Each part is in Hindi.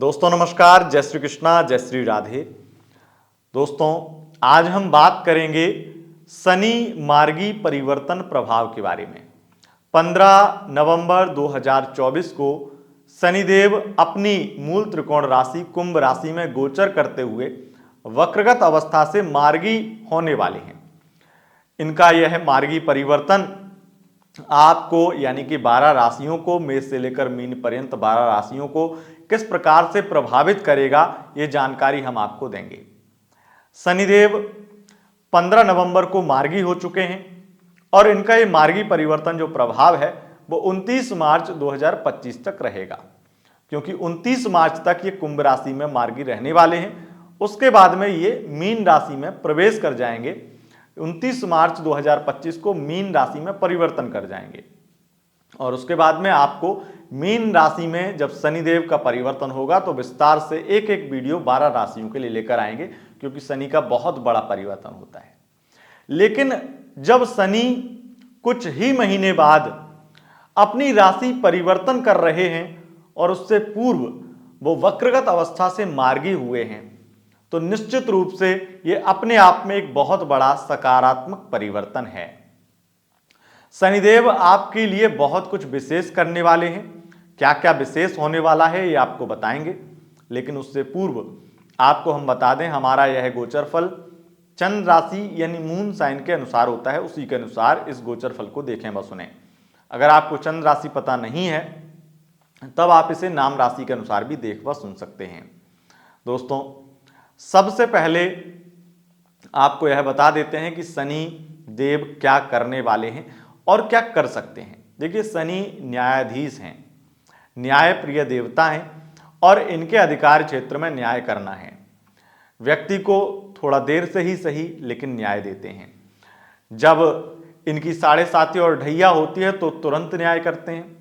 दोस्तों नमस्कार, जय श्री कृष्णा, जय श्री राधे। दोस्तों आज हम बात करेंगे शनि मार्गी परिवर्तन प्रभाव के बारे में। 15 नवंबर 2024 को शनिदेव अपनी मूल त्रिकोण राशि कुंभ राशि में गोचर करते हुए वक्रगत अवस्था से मार्गी होने वाले हैं। इनका यह मार्गी परिवर्तन आपको यानी कि 12 राशियों को, मेष से लेकर मीन पर्यंत 12 राशियों को किस प्रकार से प्रभावित करेगा, ये जानकारी हम आपको देंगे। शनिदेव 15 नवंबर को मार्गी हो चुके हैं और इनका ये मार्गी परिवर्तन जो प्रभाव है वो 29 मार्च 2025 तक रहेगा, क्योंकि 29 मार्च तक ये कुंभ राशि में मार्गी रहने वाले हैं। उसके बाद में ये मीन राशि में प्रवेश कर जाएंगे। 29 मार्च 2025 को मीन राशि में परिवर्तन कर जाएंगे और उसके बाद में आपको मीन राशि में जब शनिदेव का परिवर्तन होगा तो विस्तार से एक एक वीडियो 12 राशियों के लिए लेकर आएंगे, क्योंकि शनि का बहुत बड़ा परिवर्तन होता है। लेकिन जब शनि कुछ ही महीने बाद अपनी राशि परिवर्तन कर रहे हैं और उससे पूर्व वो वक्रगत अवस्था से मार्गी हुए हैं, तो निश्चित रूप से ये अपने आप में एक बहुत बड़ा सकारात्मक परिवर्तन है। शनिदेव आपके लिए बहुत कुछ विशेष करने वाले हैं। क्या क्या विशेष होने वाला है ये आपको बताएंगे, लेकिन उससे पूर्व आपको हम बता दें हमारा यह गोचर फल चंद्र राशि यानी मून साइन के अनुसार होता है। उसी के अनुसार इस गोचर फल को देखें व सुने। अगर आपको चंद्र राशि पता नहीं है तब आप इसे नाम राशि के अनुसार भी देख व सुन सकते हैं। दोस्तों सबसे पहले आपको यह बता देते हैं कि शनि देव क्या करने वाले हैं और क्या कर सकते हैं। देखिए, शनि न्यायाधीश हैं, न्याय प्रिय देवता हैं और इनके अधिकार क्षेत्र में न्याय करना है। व्यक्ति को थोड़ा देर से ही सही लेकिन न्याय देते हैं। जब इनकी 7.5 और ढैया होती है तो तुरंत न्याय करते हैं।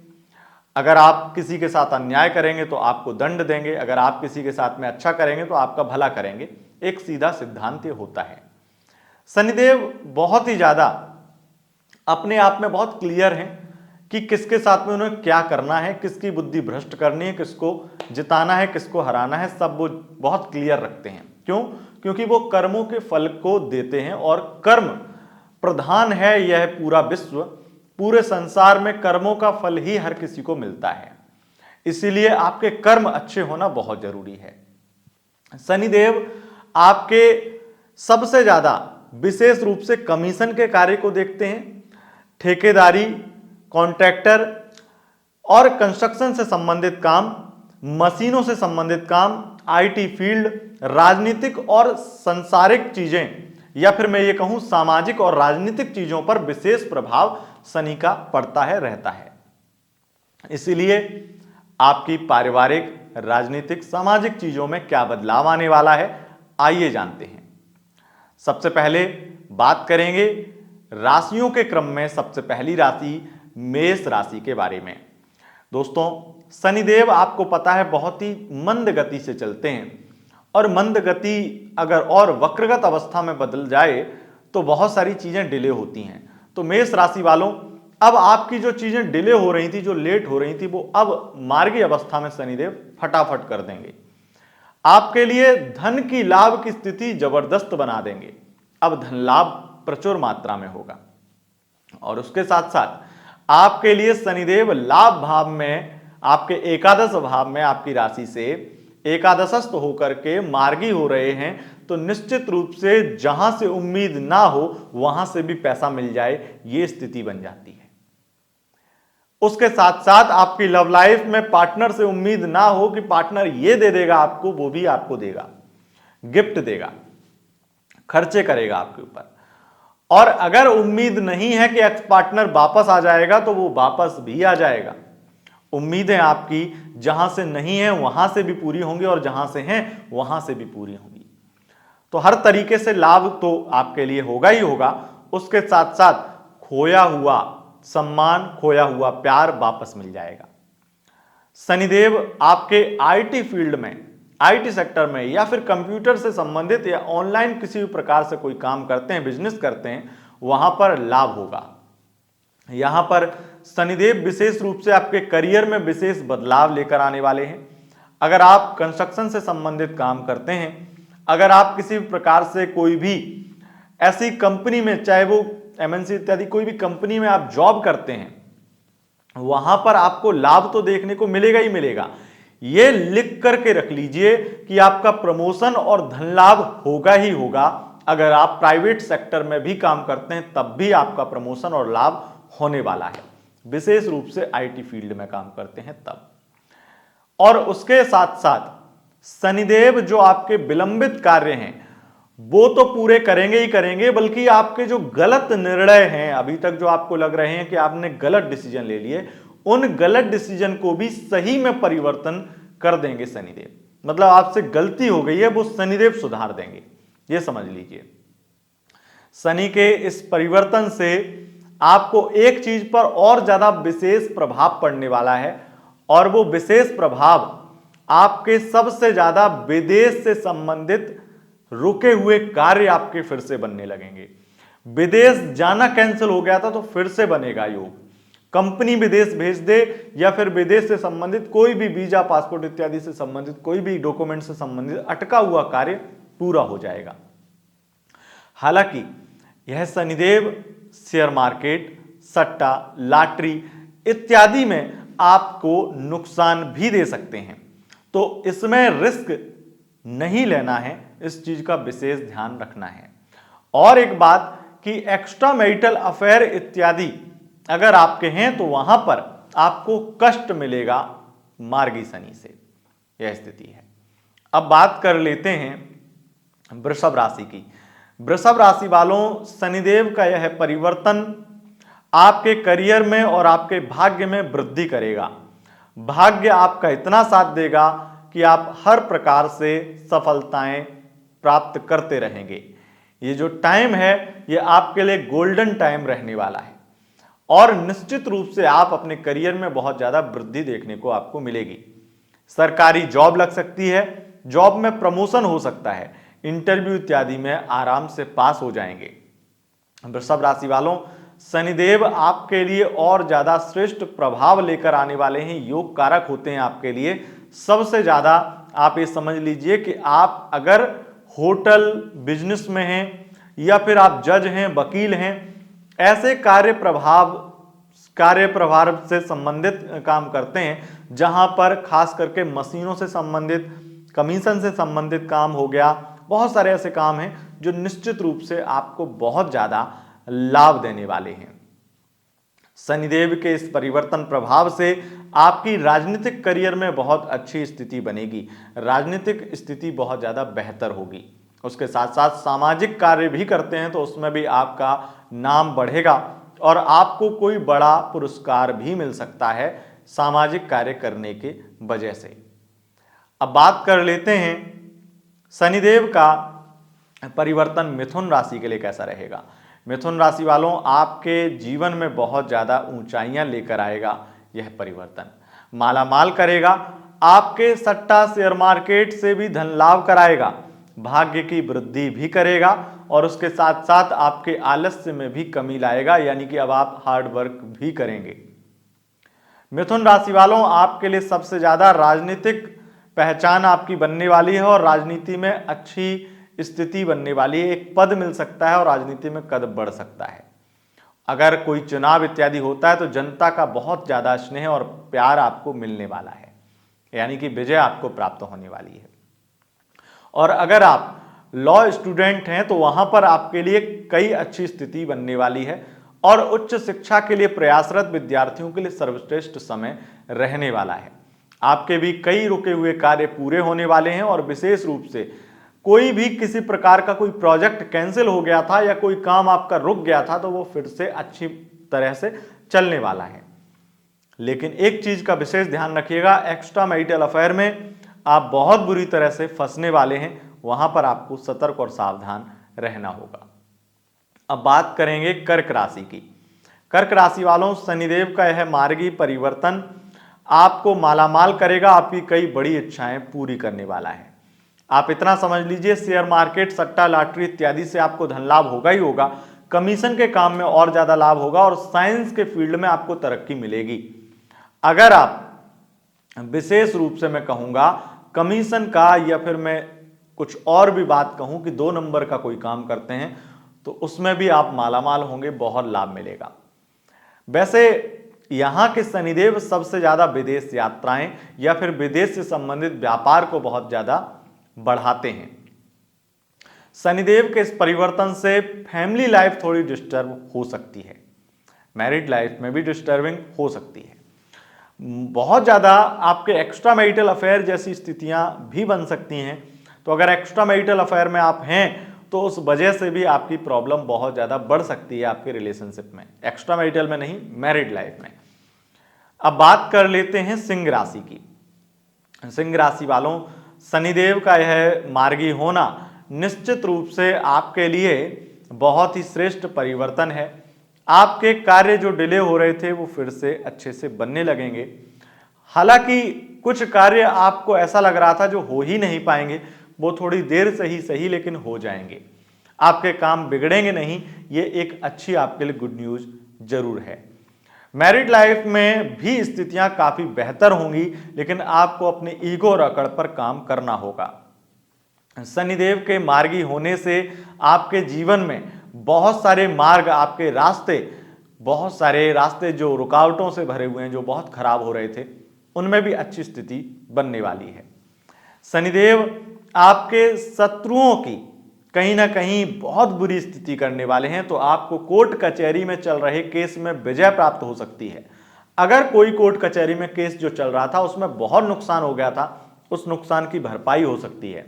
अगर आप किसी के साथ अन्याय करेंगे तो आपको दंड देंगे, अगर आप किसी के साथ में अच्छा करेंगे तो आपका भला करेंगे। एक सीधा सिद्धांत ये होता है। शनिदेव बहुत ही ज्यादा अपने आप में बहुत क्लियर हैं कि किसके साथ में उन्हें क्या करना है, किसकी बुद्धि भ्रष्ट करनी है, किसको जिताना है, किसको हराना है, सब वो बहुत क्लियर रखते हैं। क्यों? क्योंकि वो कर्मों के फल को देते हैं और कर्म प्रधान है यह पूरा विश्व। पूरे संसार में कर्मों का फल ही हर किसी को मिलता है, इसीलिए आपके कर्म अच्छे होना बहुत जरूरी है। शनिदेव आपके सबसे ज्यादा विशेष रूप से कमीशन के कार्य को देखते हैं। ठेकेदारी, कॉन्ट्रैक्टर और कंस्ट्रक्शन से संबंधित काम, मशीनों से संबंधित काम, आईटी फील्ड, राजनीतिक और सांसारिक चीजें या फिर मैं ये कहूं सामाजिक और राजनीतिक चीजों पर विशेष प्रभाव शनि का पड़ता है, रहता है। इसीलिए आपकी पारिवारिक, राजनीतिक, सामाजिक चीजों में क्या बदलाव आने वाला है, आइए जानते हैं। सबसे पहले बात करेंगे राशियों के क्रम में सबसे पहली राशि मेष राशि के बारे में। दोस्तों शनिदेव आपको पता है बहुत ही मंद गति से चलते हैं और मंद गति अगर और वक्रगत अवस्था में बदल जाए तो बहुत सारी चीजें डिले होती हैं। तो मेष राशि वालों, अब आपकी जो चीजें डिले हो रही थी, जो लेट हो रही थी, वो अब मार्गी अवस्था में शनिदेव फटाफट कर देंगे। आपके लिए धन की लाभ की स्थिति जबरदस्त बना देंगे। अब धन लाभ प्रचुर मात्रा में होगा और उसके साथ साथ आपके लिए शनिदेव लाभ भाव में, आपके एकादश भाव में आपकी राशि से एकादशस्थ होकर के मार्गी हो रहे हैं, तो निश्चित रूप से जहां से उम्मीद ना हो वहां से भी पैसा मिल जाए, ये स्थिति बन जाती है। उसके साथ साथ आपकी लव लाइफ में पार्टनर से उम्मीद ना हो कि पार्टनर ये दे देगा आपको, वो भी आपको देगा, गिफ्ट देगा, खर्चे करेगा आपके ऊपर। और अगर उम्मीद नहीं है कि एक्स पार्टनर वापस आ जाएगा तो वो वापस भी आ जाएगा। उम्मीदें आपकी जहां से नहीं है वहां से भी पूरी होंगी और जहां से हैं वहां से भी पूरी होंगी। तो हर तरीके से लाभ तो आपके लिए होगा ही होगा। उसके साथ साथ खोया हुआ सम्मान, खोया हुआ प्यार वापस मिल जाएगा। शनिदेव आपके आईटी फील्ड में, आईटी सेक्टर में या फिर कंप्यूटर से संबंधित या ऑनलाइन किसी भी प्रकार से कोई काम करते हैं, बिजनेस करते हैं, वहां पर लाभ होगा। यहां पर शनिदेव विशेष रूप से आपके करियर में विशेष बदलाव लेकर आने वाले हैं। अगर आप कंस्ट्रक्शन से संबंधित काम करते हैं, अगर आप किसी भी प्रकार से कोई भी ऐसी कंपनी में, चाहे वो एमएनसी इत्यादि कोई भी कंपनी में आप जॉब करते हैं, वहां पर आपको लाभ तो देखने को मिलेगा ही मिलेगा। ये लिख करके रख लीजिए कि आपका प्रमोशन और धन लाभ होगा ही होगा। अगर आप प्राइवेट सेक्टर में भी काम करते हैं तब भी आपका प्रमोशन और लाभ होने वाला है, विशेष रूप से आईटी फील्ड में काम करते हैं तब। और उसके साथ साथ शनिदेव जो आपके विलंबित कार्य हैं वो तो पूरे करेंगे ही करेंगे, बल्कि आपके जो गलत निर्णय हैं, अभी तक जो आपको लग रहे हैं कि आपने गलत डिसीजन ले लिए, उन गलत डिसीजन को भी सही में परिवर्तन कर देंगे शनिदेव। मतलब आपसे गलती हो गई है वो शनिदेव सुधार देंगे, ये समझ लीजिए। शनि के इस परिवर्तन से आपको एक चीज पर और ज्यादा विशेष प्रभाव पड़ने वाला है, और वो विशेष प्रभाव आपके सबसे ज्यादा विदेश से संबंधित रुके हुए कार्य आपके फिर से बनने लगेंगे। विदेश जाना कैंसिल हो गया था तो फिर से बनेगा योग। कंपनी विदेश भेज दे या फिर विदेश से संबंधित कोई भी वीजा, पासपोर्ट इत्यादि से संबंधित कोई भी डॉक्यूमेंट से संबंधित अटका हुआ कार्य पूरा हो जाएगा। हालांकि यह शनिदेव शेयर मार्केट, सट्टा, लॉटरी इत्यादि में आपको नुकसान भी दे सकते हैं, तो इसमें रिस्क नहीं लेना है, इस चीज का विशेष ध्यान रखना है। और एक बात कि एक्स्ट्रा मैरिटल अफेयर इत्यादि अगर आपके हैं तो वहां पर आपको कष्ट मिलेगा मार्गी शनि से, यह स्थिति है। अब बात कर लेते हैं वृषभ राशि की। वृषभ राशि वालों, शनिदेव का यह परिवर्तन आपके करियर में और आपके भाग्य में वृद्धि करेगा। भाग्य आपका इतना साथ देगा कि आप हर प्रकार से सफलताएं प्राप्त करते रहेंगे। ये जो टाइम है ये आपके लिए गोल्डन टाइम रहने वाला है, और निश्चित रूप से आप अपने करियर में बहुत ज्यादा वृद्धि देखने को आपको मिलेगी। सरकारी जॉब लग सकती है, जॉब में प्रमोशन हो सकता है, इंटरव्यू इत्यादि में आराम से पास हो जाएंगे। वृषभ राशि वालों, शनिदेव आपके लिए और ज्यादा श्रेष्ठ प्रभाव लेकर आने वाले हैं, योग कारक होते हैं आपके लिए। सबसे ज्यादा आप ये समझ लीजिए कि आप अगर होटल बिजनेस में हैं या फिर आप जज हैं, वकील हैं, ऐसे कार्य प्रभाव से संबंधित काम करते हैं जहां पर खास करके मशीनों से संबंधित, कमीशन से संबंधित काम हो गया, बहुत सारे ऐसे काम हैं जो निश्चित रूप से आपको बहुत ज्यादा लाभ देने वाले हैं। शनिदेव के इस परिवर्तन प्रभाव से आपकी राजनीतिक करियर में बहुत अच्छी स्थिति बनेगी, राजनीतिक स्थिति बहुत ज्यादा बेहतर होगी। उसके साथ साथ सामाजिक कार्य भी करते हैं तो उसमें भी आपका नाम बढ़ेगा और आपको कोई बड़ा पुरस्कार भी मिल सकता है सामाजिक कार्य करने के वजह से। अब बात कर लेते हैं शनिदेव का परिवर्तन मिथुन राशि के लिए कैसा रहेगा। मिथुन राशि वालों, आपके जीवन में बहुत ज्यादा ऊंचाइयां लेकर आएगा यह परिवर्तन, मालामाल करेगा, आपके सट्टा शेयर मार्केट से भी धन लाभ कराएगा, भाग्य की वृद्धि भी करेगा और उसके साथ साथ आपके आलस्य में भी कमी लाएगा, यानी कि अब आप हार्ड वर्क भी करेंगे। मिथुन राशि वालों, आपके लिए सबसे ज्यादा राजनीतिक पहचान आपकी बनने वाली है और राजनीति में अच्छी स्थिति बनने वाली है, एक पद मिल सकता है और राजनीति में कद बढ़ सकता है। अगर कोई चुनाव इत्यादि होता है तो जनता का बहुत ज्यादा स्नेह और प्यार आपको मिलने वाला है, यानी कि विजय आपको प्राप्त होने वाली है। और अगर आप लॉ स्टूडेंट हैं तो वहां पर आपके लिए कई अच्छी स्थिति बनने वाली है और उच्च शिक्षा के लिए प्रयासरत विद्यार्थियों के लिए सर्वश्रेष्ठ समय रहने वाला है। आपके भी कई रुके हुए कार्य पूरे होने वाले हैं और विशेष रूप से कोई भी किसी प्रकार का कोई प्रोजेक्ट कैंसिल हो गया था या कोई काम आपका रुक गया था तो वो फिर से अच्छी तरह से चलने वाला है। लेकिन एक चीज का विशेष ध्यान रखिएगा, एक्स्ट्रा मैरिटल अफेयर में आप बहुत बुरी तरह से फंसने वाले हैं, वहां पर आपको सतर्क और सावधान रहना होगा। अब बात करेंगे कर्क राशि की। कर्क राशि वालों, शनिदेव का यह मार्गी परिवर्तन आपको मालामाल करेगा, आपकी कई बड़ी इच्छाएं पूरी करने वाला है। आप इतना समझ लीजिए, शेयर मार्केट, सट्टा, लॉटरी इत्यादि से आपको धन लाभ होगा ही होगा, कमीशन के काम में और ज्यादा लाभ होगा और साइंस के फील्ड में आपको तरक्की मिलेगी। अगर आप विशेष रूप से मैं कहूंगा कमीशन का या फिर मैं कुछ और भी बात कहूं कि 2 नंबर का कोई काम करते हैं तो उसमें भी आप मालामाल होंगे, बहुत लाभ मिलेगा। वैसे यहां के शनिदेव सबसे ज्यादा विदेश यात्राएं या फिर विदेश से संबंधित व्यापार को बहुत ज्यादा बढ़ाते हैं। शनिदेव के इस परिवर्तन से फैमिली लाइफ थोड़ी डिस्टर्ब हो सकती है, मैरिड लाइफ में भी डिस्टर्बिंग हो सकती है। बहुत ज़्यादा आपके एक्स्ट्रा मैरिटल अफेयर जैसी स्थितियां भी बन सकती हैं। तो अगर एक्स्ट्रा मैरिटल अफेयर में आप हैं तो उस वजह से भी आपकी प्रॉब्लम बहुत ज़्यादा बढ़ सकती है आपके रिलेशनशिप में, एक्स्ट्रा मैरिटल में नहीं, मैरिड लाइफ में। अब बात कर लेते हैं सिंह राशि की। सिंह राशि वालों, शनिदेव का यह मार्गी होना निश्चित रूप से आपके लिए बहुत ही श्रेष्ठ परिवर्तन है। आपके कार्य जो डिले हो रहे थे वो फिर से अच्छे से बनने लगेंगे। हालांकि कुछ कार्य आपको ऐसा लग रहा था जो हो ही नहीं पाएंगे, वो थोड़ी देर से ही सही लेकिन हो जाएंगे। आपके काम बिगड़ेंगे नहीं, ये एक अच्छी आपके लिए गुड न्यूज जरूर है। मैरिड लाइफ में भी स्थितियां काफी बेहतर होंगी, लेकिन आपको अपनी ईगो और अकड़ पर काम करना होगा। शनिदेव के मार्गी होने से आपके जीवन में बहुत सारे मार्ग, आपके रास्ते, बहुत सारे रास्ते जो रुकावटों से भरे हुए हैं, जो बहुत खराब हो रहे थे, उनमें भी अच्छी स्थिति बनने वाली है। शनिदेव आपके शत्रुओं की कहीं ना कहीं बहुत बुरी स्थिति करने वाले हैं, तो आपको कोर्ट कचहरी में चल रहे केस में विजय प्राप्त हो सकती है। अगर कोई कोर्ट कचहरी में केस जो चल रहा था उसमें बहुत नुकसान हो गया था, उस नुकसान की भरपाई हो सकती है।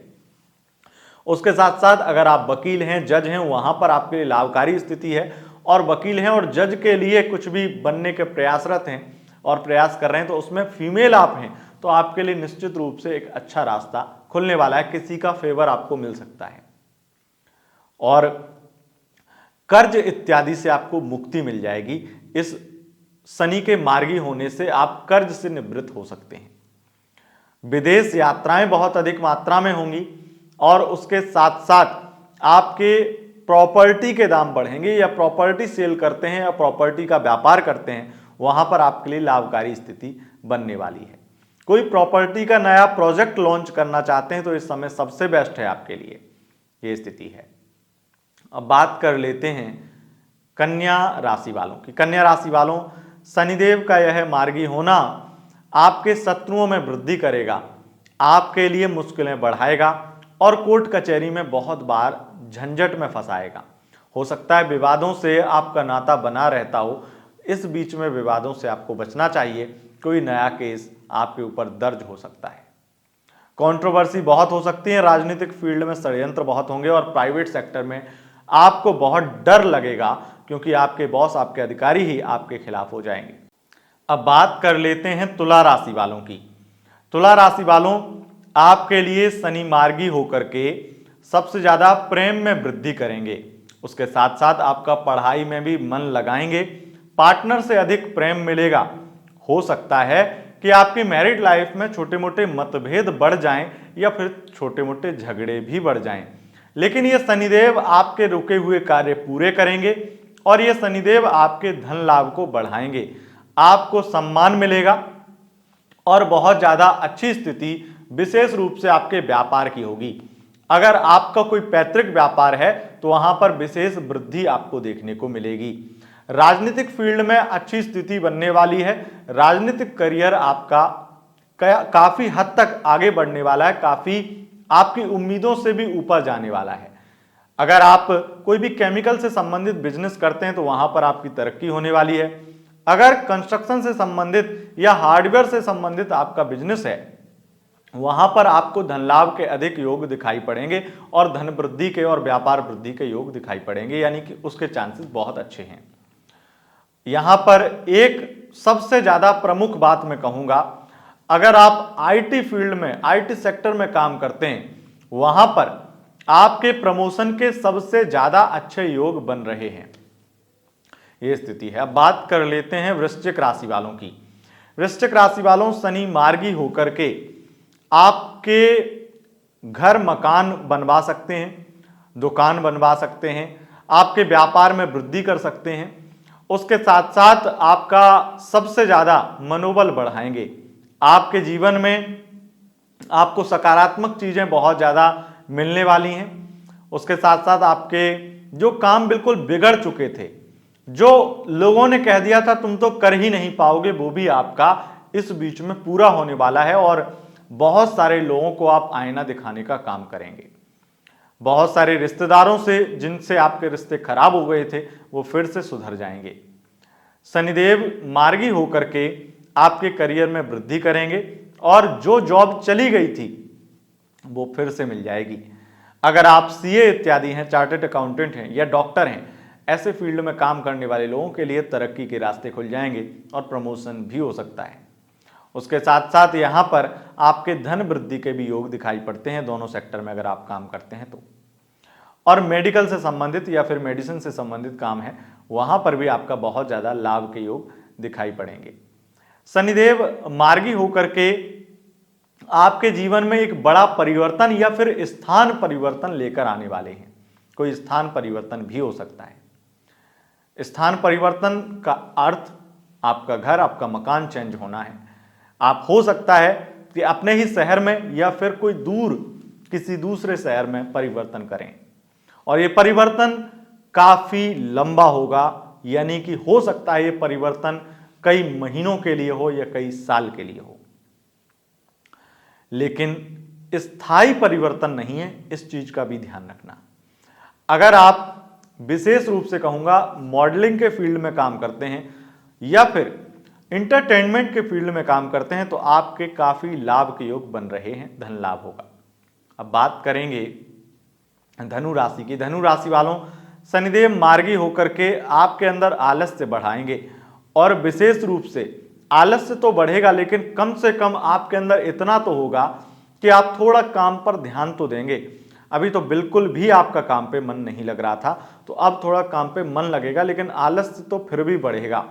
उसके साथ साथ अगर आप वकील हैं, जज हैं, वहां पर आपके लिए लाभकारी स्थिति है, और वकील हैं और जज के लिए कुछ भी बनने के प्रयासरत हैं और प्रयास कर रहे हैं, तो उसमें फीमेल आप हैं तो आपके लिए निश्चित रूप से एक अच्छा रास्ता खुलने वाला है, किसी का फेवर आपको मिल सकता है और कर्ज इत्यादि से आपको मुक्ति मिल जाएगी। इस शनि के मार्गी होने से आप कर्ज से निवृत्त हो सकते हैं। विदेश यात्राएं बहुत अधिक मात्रा में होंगी और उसके साथ साथ आपके प्रॉपर्टी के दाम बढ़ेंगे, या प्रॉपर्टी सेल करते हैं या प्रॉपर्टी का व्यापार करते हैं, वहां पर आपके लिए लाभकारी स्थिति बनने वाली है। कोई प्रॉपर्टी का नया प्रोजेक्ट लॉन्च करना चाहते हैं तो इस समय सबसे बेस्ट है आपके लिए, ये स्थिति है। अब बात कर लेते हैं कन्या राशि वालों की। कन्या राशि वालों, शनिदेव का यह मार्गी होना आपके शत्रुओं में वृद्धि करेगा, आपके लिए मुश्किलें बढ़ाएगा और कोर्ट कचहरी में बहुत बार झंझट में फंसाएगा। हो सकता है विवादों से आपका नाता बना रहता हो, इस बीच में विवादों से आपको बचना चाहिए। कोई नया केस आपके ऊपर दर्ज हो सकता है। कंट्रोवर्सी बहुत हो सकती है, राजनीतिक फील्ड में षड्यंत्र बहुत होंगे और प्राइवेट सेक्टर में आपको बहुत डर लगेगा, क्योंकि आपके बॉस, आपके अधिकारी ही आपके खिलाफ हो जाएंगे। अब बात कर लेते हैं तुला राशि वालों की। तुला राशि वालों, आपके लिए शनि मार्गी होकर के सबसे ज्यादा प्रेम में वृद्धि करेंगे। उसके साथ साथ आपका पढ़ाई में भी मन लगाएंगे, पार्टनर से अधिक प्रेम मिलेगा। हो सकता है कि आपकी मैरिड लाइफ में छोटे मोटे मतभेद बढ़ जाएं या फिर छोटे मोटे झगड़े भी बढ़ जाएं, लेकिन ये शनिदेव आपके रुके हुए कार्य पूरे करेंगे और ये शनिदेव आपके धन लाभ को बढ़ाएंगे। आपको सम्मान मिलेगा और बहुत ज्यादा अच्छी स्थिति विशेष रूप से आपके व्यापार की होगी। अगर आपका कोई पैतृक व्यापार है तो वहां पर विशेष वृद्धि आपको देखने को मिलेगी। राजनीतिक फील्ड में अच्छी स्थिति बनने वाली है। राजनीतिक करियर आपका काफी हद तक आगे बढ़ने वाला है, काफी आपकी उम्मीदों से भी ऊपर जाने वाला है। अगर आप कोई भी केमिकल से संबंधित बिजनेस करते हैं तो वहां पर आपकी तरक्की होने वाली है। अगर कंस्ट्रक्शन से संबंधित या हार्डवेयर से संबंधित आपका बिजनेस है, वहां पर आपको धन लाभ के अधिक योग दिखाई पड़ेंगे और धन वृद्धि के और व्यापार वृद्धि के योग दिखाई पड़ेंगे, यानी कि उसके चांसेस बहुत अच्छे हैं। यहां पर एक सबसे ज्यादा प्रमुख बात मैं कहूंगा, अगर आप आईटी फील्ड में, आईटी सेक्टर में काम करते हैं, वहां पर आपके प्रमोशन के सबसे ज्यादा अच्छे योग बन रहे हैं, ये स्थिति है। अब बात कर लेते हैं वृश्चिक राशि वालों की। वृश्चिक राशि वालों, शनि मार्गी होकर के आपके घर मकान बनवा सकते हैं, दुकान बनवा सकते हैं, आपके व्यापार में वृद्धि कर सकते हैं। उसके साथ साथ आपका सबसे ज्यादा मनोबल बढ़ाएंगे। आपके जीवन में आपको सकारात्मक चीजें बहुत ज्यादा मिलने वाली हैं। उसके साथ साथ आपके जो काम बिल्कुल बिगड़ चुके थे, जो लोगों ने कह दिया था तुम तो कर ही नहीं पाओगे, वो भी आपका इस बीच में पूरा होने वाला है और बहुत सारे लोगों को आप आईना दिखाने का काम करेंगे। बहुत सारे रिश्तेदारों से जिनसे आपके रिश्ते खराब हो गए थे वो फिर से सुधर जाएंगे। शनिदेव मार्गी होकर के आपके करियर में वृद्धि करेंगे और जो जॉब चली गई थी वो फिर से मिल जाएगी। अगर आप सीए इत्यादि हैं, चार्टर्ड अकाउंटेंट हैं या डॉक्टर हैं, ऐसे फील्ड में काम करने वाले लोगों के लिए तरक्की के रास्ते खुल जाएंगे और प्रमोशन भी हो सकता है। उसके साथ साथ यहाँ पर आपके धन वृद्धि के भी योग दिखाई पड़ते हैं दोनों सेक्टर में अगर आप काम करते हैं तो। और मेडिकल से संबंधित या फिर मेडिसिन से संबंधित काम है, वहां पर भी आपका बहुत ज्यादा लाभ के योग दिखाई पड़ेंगे। शनिदेव मार्गी होकर के आपके जीवन में एक बड़ा परिवर्तन या फिर स्थान परिवर्तन लेकर आने वाले हैं। कोई स्थान परिवर्तन भी हो सकता है। स्थान परिवर्तन का अर्थ आपका घर, आपका मकान चेंज होना है। आप हो सकता है कि अपने ही शहर में या फिर कोई दूर किसी दूसरे शहर में परिवर्तन करें और ये परिवर्तन काफी लंबा होगा, यानी कि हो सकता है ये परिवर्तन कई महीनों के लिए हो या कई साल के लिए हो, लेकिन स्थायी परिवर्तन नहीं है, इस चीज का भी ध्यान रखना। अगर आप विशेष रूप से कहूंगा मॉडलिंग के फील्ड में काम करते हैं या फिर इंटरटेनमेंट के फील्ड में काम करते हैं तो आपके काफी लाभ के योग बन रहे हैं, धन लाभ होगा। अब बात करेंगे धनु राशि की। धनु राशि वालों, शनिदेव मार्गी होकर के आपके अंदर आलस्य बढ़ाएंगे और विशेष रूप से आलस्य तो बढ़ेगा लेकिन कम से कम आपके अंदर इतना तो होगा कि आप थोड़ा काम पर ध्यान तो देंगे। अभी तो बिल्कुल भी आपका काम पे मन नहीं लग रहा था, तो अब थोड़ा काम पे मन लगेगा, लेकिन आलस्य तो फिर भी बढ़ेगा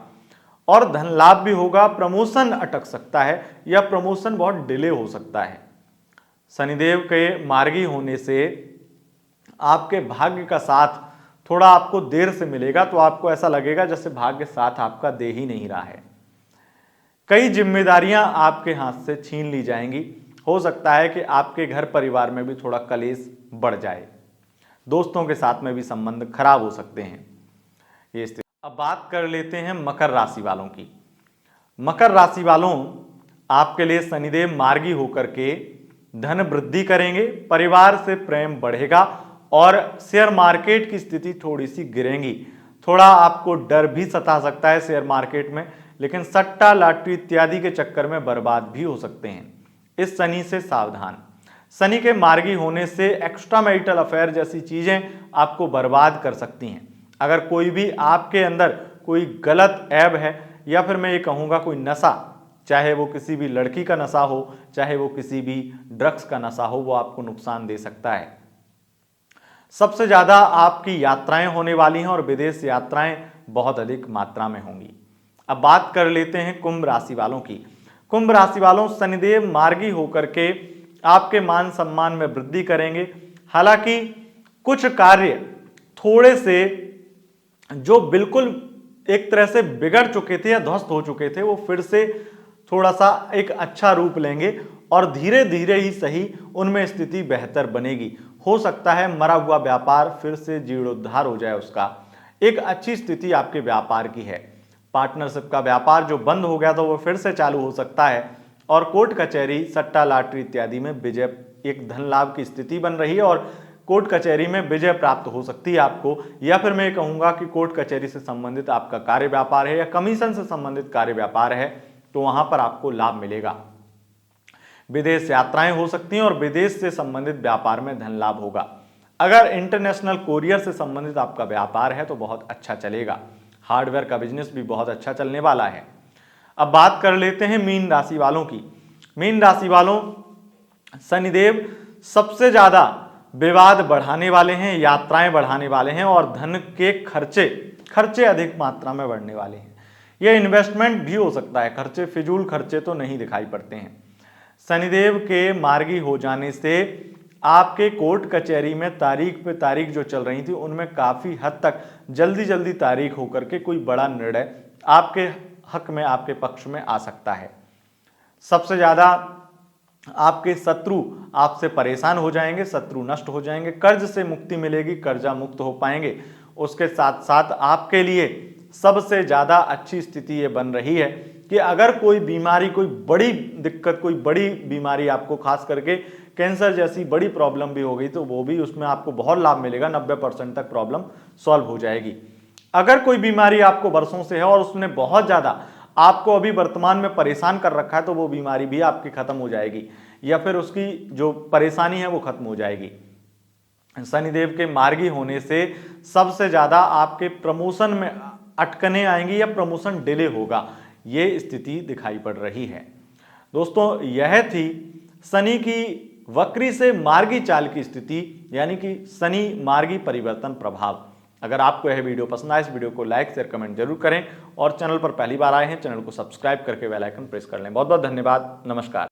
और धन लाभ भी होगा। प्रमोशन अटक सकता है या प्रमोशन बहुत डिले हो सकता है। शनिदेव के मार्गी होने से आपके भाग्य का साथ थोड़ा आपको देर से मिलेगा, तो आपको ऐसा लगेगा जैसे भाग्य साथ आपका दे ही नहीं रहा है। कई जिम्मेदारियां आपके हाथ से छीन ली जाएंगी। हो सकता है कि आपके घर परिवार में भी थोड़ा कलेश बढ़ जाए, दोस्तों के साथ में भी संबंध खराब हो सकते हैं ये स्थिति। अब बात कर लेते हैं मकर राशि वालों की। मकर राशि वालों, आपके लिए शनिदेव मार्गी होकर के धन वृद्धि करेंगे, परिवार से प्रेम बढ़ेगा और शेयर मार्केट की स्थिति थोड़ी सी गिरेगी। थोड़ा आपको डर भी सता सकता है शेयर मार्केट में, लेकिन सट्टा लॉटरी इत्यादि के चक्कर में बर्बाद भी हो सकते हैं। इस शनि से सावधान। शनि के मार्गी होने से एक्स्ट्रा मैरिटल अफेयर जैसी चीजें आपको बर्बाद कर सकती हैं। अगर कोई भी आपके अंदर कोई गलत ऐब है या फिर मैं ये कहूँगा कोई नशा, चाहे वो किसी भी लड़की का नशा हो, चाहे वो किसी भी ड्रग्स का नशा हो, वो आपको नुकसान दे सकता है। सबसे ज्यादा आपकी यात्राएं होने वाली हैं और विदेश यात्राएं बहुत अधिक मात्रा में होंगी। अब बात कर लेते हैं कुंभ राशि वालों की। कुंभ राशि वालों, शनिदेव मार्गी होकर के आपके मान सम्मान में वृद्धि करेंगे। हालांकि कुछ कार्य थोड़े से जो बिल्कुल एक तरह से बिगड़ चुके थे या ध्वस्त हो चुके थे, वो फिर से थोड़ा सा एक अच्छा रूप लेंगे और धीरे धीरे ही सही उनमें स्थिति बेहतर बनेगी। हो सकता है मरा हुआ व्यापार फिर से जीर्णोद्धार हो जाए, उसका एक अच्छी स्थिति आपके व्यापार की है। पार्टनरशिप का व्यापार जो बंद हो गया था वो फिर से चालू हो सकता है और कोर्ट कचहरी, सट्टा लॉटरी इत्यादि में विजय, एक धन लाभ की स्थिति बन रही है और कोर्ट कचहरी में विजय प्राप्त हो सकती है आपको। या फिर मैं कहूंगा कि कोर्ट कचहरी से संबंधित आपका कार्य व्यापार है या कमीशन से संबंधित कार्य व्यापार है, तो वहां पर आपको लाभ मिलेगा। विदेश यात्राएं हो सकती हैं और विदेश से संबंधित व्यापार में धन लाभ होगा। अगर इंटरनेशनल कोरियर से संबंधित आपका व्यापार है तो बहुत अच्छा चलेगा। हार्डवेयर का बिजनेस भी बहुत अच्छा चलने वाला है। अब बात कर लेते हैं मीन राशि वालों की। मीन राशि वालों, शनिदेव सबसे ज्यादा विवाद बढ़ाने वाले हैं, यात्राएं बढ़ाने वाले हैं और धन के खर्चे अधिक मात्रा में बढ़ने वाले हैं। यह इन्वेस्टमेंट भी हो सकता है, खर्चे फिजूल खर्चे तो नहीं दिखाई पड़ते हैं। शनिदेव के मार्गी हो जाने से आपके कोर्ट कचहरी में तारीख पे तारीख जो चल रही थी उनमें काफी हद तक जल्दी तारीख होकर के कोई बड़ा निर्णय आपके हक में, आपके पक्ष में आ सकता है। सबसे ज्यादा आपके शत्रु आपसे परेशान हो जाएंगे, शत्रु नष्ट हो जाएंगे, कर्ज से मुक्ति मिलेगी, कर्जा मुक्त हो पाएंगे। उसके साथ साथ आपके लिए सबसे ज़्यादा अच्छी स्थिति ये बन रही है कि अगर कोई बीमारी, कोई बड़ी दिक्कत, कोई बड़ी बीमारी आपको खास करके कैंसर जैसी बड़ी प्रॉब्लम भी हो गई तो वो भी उसमें आपको बहुत लाभ मिलेगा, 90% तक प्रॉब्लम सॉल्व हो जाएगी। अगर कोई बीमारी आपको वर्षों से है और उसने बहुत ज़्यादा आपको अभी वर्तमान में परेशान कर रखा है तो वो बीमारी भी आपकी खत्म हो जाएगी या फिर उसकी जो परेशानी है वो खत्म हो जाएगी। शनिदेव के मार्गी होने से सबसे ज्यादा आपके प्रमोशन में अटकने आएंगी या प्रमोशन डिले होगा, ये स्थिति दिखाई पड़ रही है। दोस्तों यह थी शनि की वक्री से मार्गी चाल की स्थिति, यानी कि शनि मार्गी परिवर्तन प्रभाव। अगर आपको यह वीडियो पसंद आए, इस वीडियो को लाइक शेयर कमेंट जरूर करें और चैनल पर पहली बार आए हैं चैनल को सब्सक्राइब करके बेल आइकन प्रेस कर लें। बहुत बहुत धन्यवाद, नमस्कार।